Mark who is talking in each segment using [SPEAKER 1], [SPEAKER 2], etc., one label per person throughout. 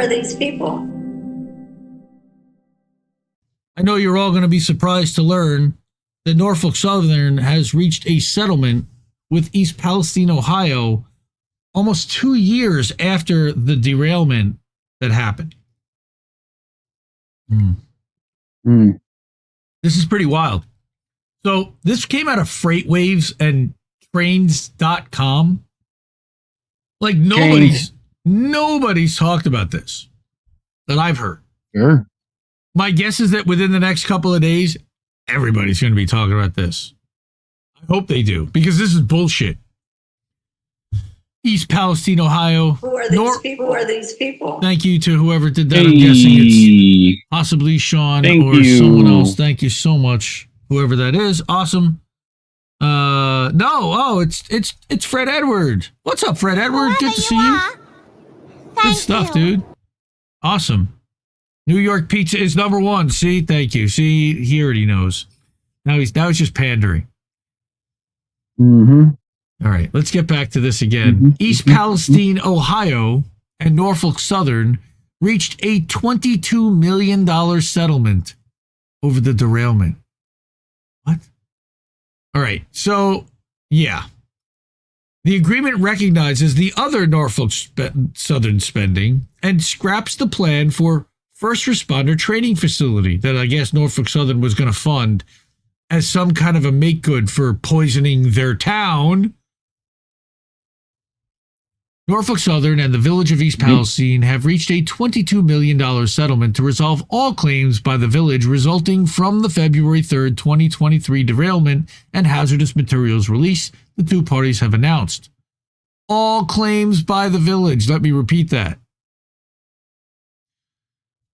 [SPEAKER 1] are these people?
[SPEAKER 2] I know you're all going to be surprised to learn that Norfolk Southern has reached a settlement with East Palestine, Ohio, almost 2 years after the derailment that happened. This is pretty wild. So this came out of FreightWaves and trains.com. Like nobody's talked about this that I've heard.
[SPEAKER 3] Sure.
[SPEAKER 2] My guess is that within the next couple of days, everybody's going to be talking about this. I hope they do, because this is bullshit. East Palestine, Ohio.
[SPEAKER 1] Who are these people? Who are these people?
[SPEAKER 2] Thank you to whoever did that. I'm guessing it's possibly Sean or someone else. Thank you so much, whoever that is. Awesome. It's Fred Edward. What's up, Fred Edward? Good to see you. Good stuff, dude. Awesome. New York pizza is number one. See, thank you. See, he already knows. Now he's just pandering. All right, let's get back to this again. East Palestine, Ohio, and Norfolk Southern reached a $22 million settlement over the derailment. What? All right, so, yeah. The agreement recognizes the other Norfolk Southern spending and scraps the plan for first responder training facility that I guess Norfolk Southern was going to fund as some kind of a make good for poisoning their town. Norfolk Southern and the village of East Palestine have reached a $22 million settlement to resolve all claims by the village resulting from the February 3rd, 2023 derailment and hazardous materials release the two parties have announced. All claims by the village. Let me repeat that.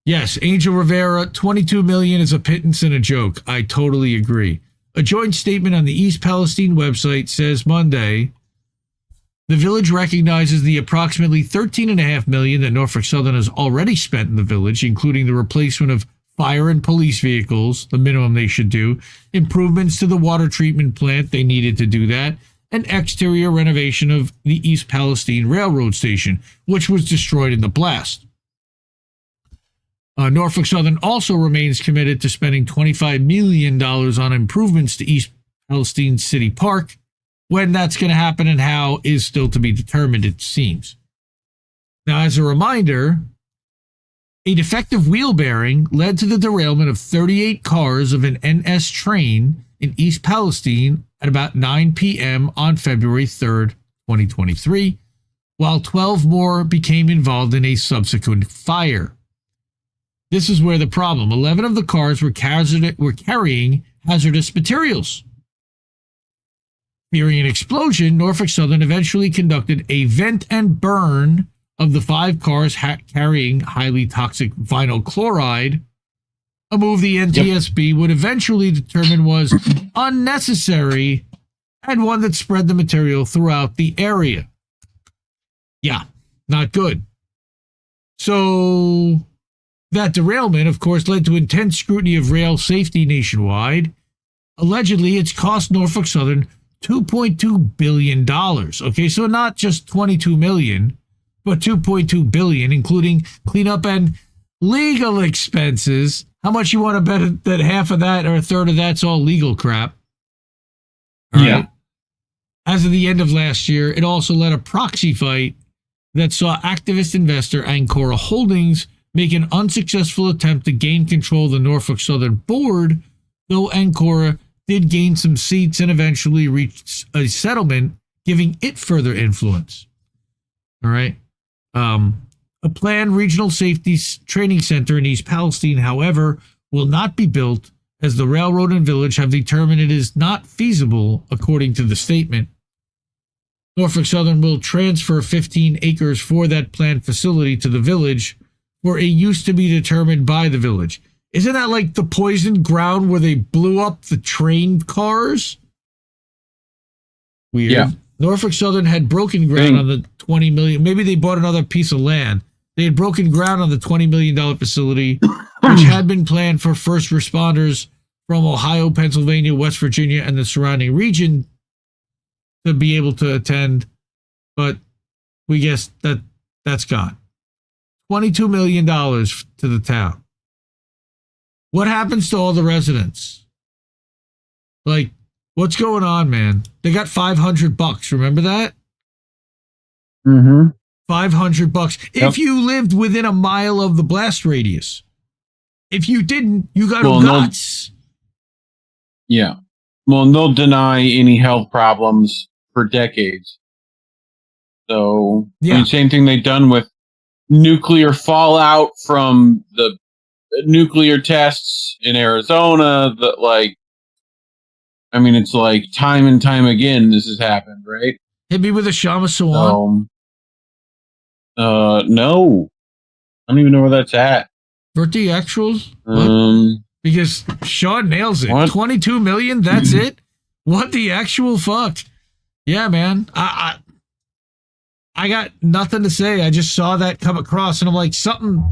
[SPEAKER 2] Yes, Angel Rivera, $22 million is a pittance and a joke. I totally agree. A joint statement on the East Palestine website says Monday, the village recognizes the approximately $13.5 million that Norfolk Southern has already spent in the village, including the replacement of fire and police vehicles, the minimum they should do, improvements to the water treatment plant, they needed to do that, and exterior renovation of the East Palestine Railroad Station, which was destroyed in the blast. Norfolk Southern also remains committed to spending $25 million on improvements to East Palestine City Park. When that's going to happen and how is still to be determined, it seems. Now, as a reminder, a defective wheel bearing led to the derailment of 38 cars of an NS train in East Palestine at about 9 p.m. on February 3rd, 2023, while 12 more became involved in a subsequent fire. This is where the problem. 11 of the cars were carrying hazardous materials. Fearing an explosion, Norfolk Southern eventually conducted a vent and burn of the 5 cars carrying highly toxic vinyl chloride, a move the NTSB would eventually determine was unnecessary and one that spread the material throughout the area. Yeah, not good. So that derailment, of course, led to intense scrutiny of rail safety nationwide. Allegedly, it's cost Norfolk Southern $2.2 billion. Okay, so not just $22 million, but $2.2 billion, including cleanup and legal expenses. How much you want to bet that half of that or a third of that's all legal crap? All right. As of the end of last year, it also led a proxy fight that saw activist investor Ancora Holdings make an unsuccessful attempt to gain control of the Norfolk Southern board, though Ancora did gain some seats and eventually reached a settlement, giving it further influence. All right. A planned regional safety training center in East Palestine, however, will not be built as the railroad and village have determined it is not feasible, according to the statement. Norfolk Southern will transfer 15 acres for that planned facility to the village for a use to be determined by the village. Isn't that like the poisoned ground where they blew up the train cars? Weird. Yeah. Norfolk Southern had broken ground on the $20 million. Maybe they bought another piece of land. They had broken ground on the $20 million facility, which had been planned for first responders from Ohio, Pennsylvania, West Virginia, and the surrounding region to be able to attend. But we guess that's gone. $22 million to the town. What happens to all the residents? Like, what's going on, man? They got $500. Remember that?
[SPEAKER 3] Mm-hmm.
[SPEAKER 2] $500.
[SPEAKER 3] Yep.
[SPEAKER 2] If you lived within a mile of the blast radius. If you didn't, you got guts.
[SPEAKER 3] Yeah. Well, and they'll deny any health problems for decades. So,
[SPEAKER 2] yeah.
[SPEAKER 3] I mean, same thing they've done with nuclear fallout from the nuclear tests in Arizona. That, like, I mean, it's like time and time again this has happened, right?
[SPEAKER 2] Hit me with a Shama Sawan.
[SPEAKER 3] No. I don't even know where that's at.
[SPEAKER 2] For the actuals? Because Sean nails it.
[SPEAKER 3] What?
[SPEAKER 2] 22 million, that's it? What the actual fuck? Yeah, man. I got nothing to say. I just saw that come across and I'm like, something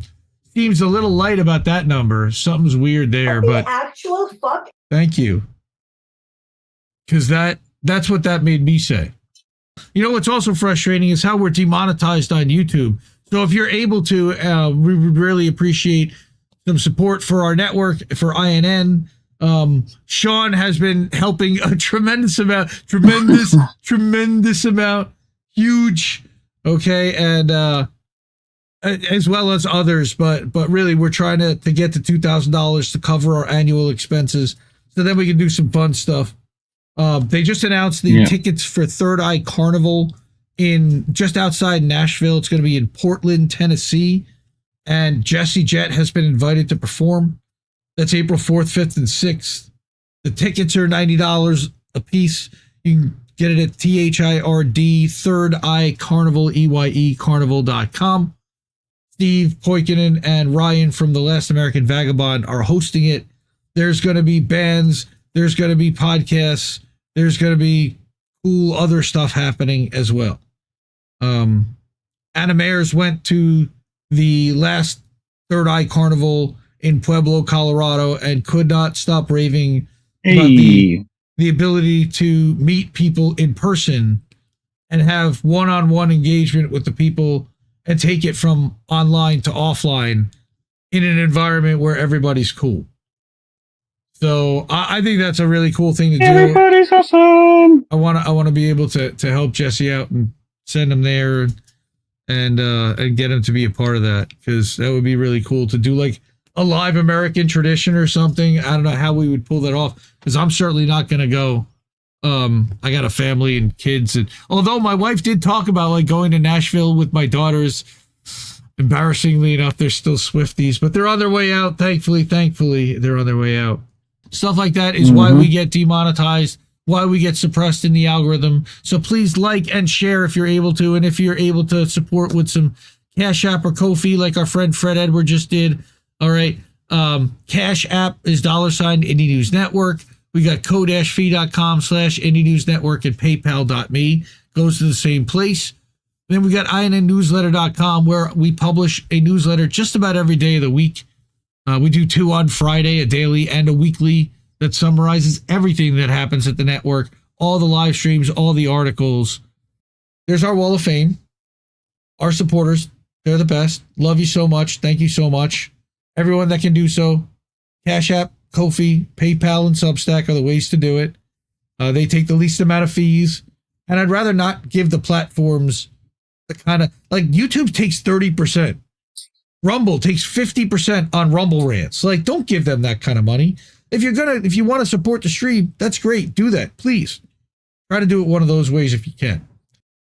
[SPEAKER 2] seems a little light about that number. Something's weird there, but
[SPEAKER 1] the actual fuck.
[SPEAKER 2] Thank you. Because that's what that made me say. You know what's also frustrating is how we're demonetized on YouTube. So if you're able to, we would really appreciate some support for our network, for INN. Sean has been helping a tremendous amount, huge, okay, and as well as others. But really, we're trying to get to $2,000 to cover our annual expenses, so then we can do some fun stuff. They just announced the tickets for Third Eye Carnival in just outside Nashville. It's going to be in Portland, Tennessee. And Jett has been invited to perform. That's April 4th, 5th, and 6th. The tickets are $90 a piece. You can get it at THIRD, Third Eye Carnival, EYE Carnival.com. Steve Poikinen and Ryan from The Last American Vagabond are hosting it. There's going to be bands. There's going to be podcasts. There's going to be cool other stuff happening as well. Anna Mayers went to the last Third Eye Carnival in Pueblo, Colorado, and could not stop raving about the ability to meet people in person and have one-on-one engagement with the people and take it from online to offline in an environment where everybody's cool. So I think that's a really cool thing to do.
[SPEAKER 3] Everybody's awesome.
[SPEAKER 2] I want to be able to help Jesse out and send him there and get him to be a part of that, because that would be really cool to do, like a live American tradition or something. I don't know how we would pull that off, because I'm certainly not going to go. I got a family and kids, and although my wife did talk about like going to Nashville with my daughters, embarrassingly enough, they're still Swifties, but they're on their way out. Thankfully, they're on their way out. Stuff like that is why we get demonetized, why we get suppressed in the algorithm. So please like and share if you're able to. And if you're able to support with some Cash App or Ko-fi, like our friend Fred Edward just did. All right. Cash App is $, Indie News Network. We got ko-fi.com/Indie News Network and paypal.me. Goes to the same place. Then we got INNnewsletter.com, where we publish a newsletter just about every day of the week. We do 2 on Friday, a daily and a weekly, that summarizes everything that happens at the network, all the live streams, all the articles. There's our Wall of Fame. Our supporters, they're the best. Love you so much. Thank you so much. Everyone that can do so. Cash App, Ko-fi, PayPal, and Substack are the ways to do it. They take the least amount of fees. And I'd rather not give the platforms the kind of, like, YouTube takes 30%. Rumble takes 50% on Rumble rants. Like, don't give them that kind of money. If you want to support the stream, that's great. Do that, please. Try to do it one of those ways if you can.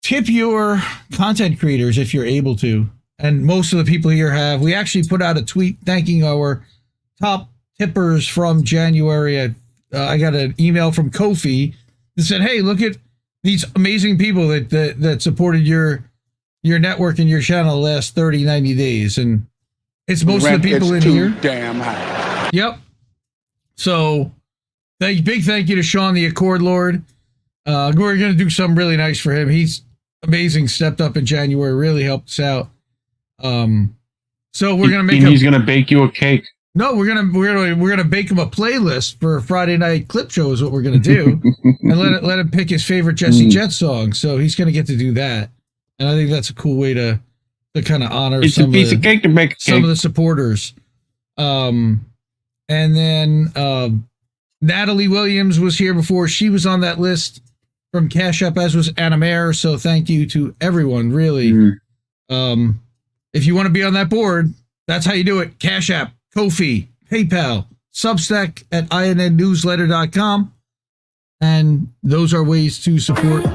[SPEAKER 2] Tip your content creators if you're able to. And most of the people here have. We actually put out a tweet thanking our top tippers from January. I got an email from Ko-fi that said, hey, look at these amazing people that supported your network and your channel the last 30, 90 days. And it's most of the people in here.
[SPEAKER 4] Damn high.
[SPEAKER 2] Yep. So big thank you to Sean, the Accord Lord. We're going to do something really nice for him. He's amazing. Stepped up in January, really helped us out. So we're going to make
[SPEAKER 3] he's going to bake you a cake.
[SPEAKER 2] No, we're gonna bake him a playlist for Friday night clip show is what we're gonna do, and let him pick his favorite Jett song. So he's gonna get to do that, and I think that's a cool way to to kind of honor
[SPEAKER 3] It's a piece of cake to make a cake.
[SPEAKER 2] some of the supporters. And then Natalie Williams was here before. She was on that list from Cash App, as was Anna Mayer. So thank you to everyone, really.
[SPEAKER 3] Mm.
[SPEAKER 2] If you want to be on that board, that's how you do it. Cash App, Ko-fi, PayPal, Substack at innewsletter.com. And those are ways to support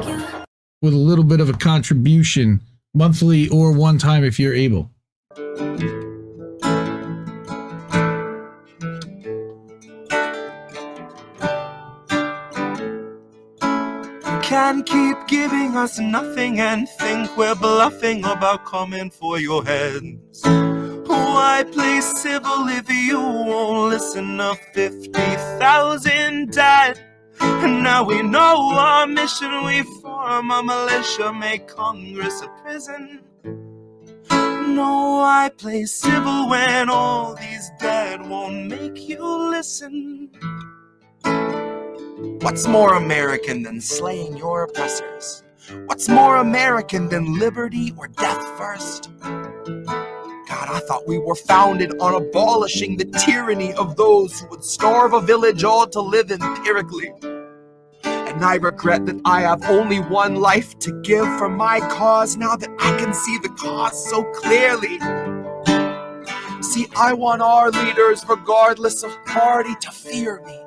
[SPEAKER 2] with a little bit of a contribution, monthly or one time if you're able.
[SPEAKER 4] Can't keep giving us nothing and think we're bluffing about coming for your heads. Why play civil if you won't listen to 50,000 dead? And now we know our mission, we form a militia, make Congress a prison. No, I play civil when all these dead won't make you listen. What's more American than slaying your oppressors? What's more American than liberty or death first? God, I thought we were founded on abolishing the tyranny of those who would starve a village all to live empirically. And I regret that I have only one life to give for my cause now that I can see the cause so clearly. See, I want our leaders, regardless of party, to fear me.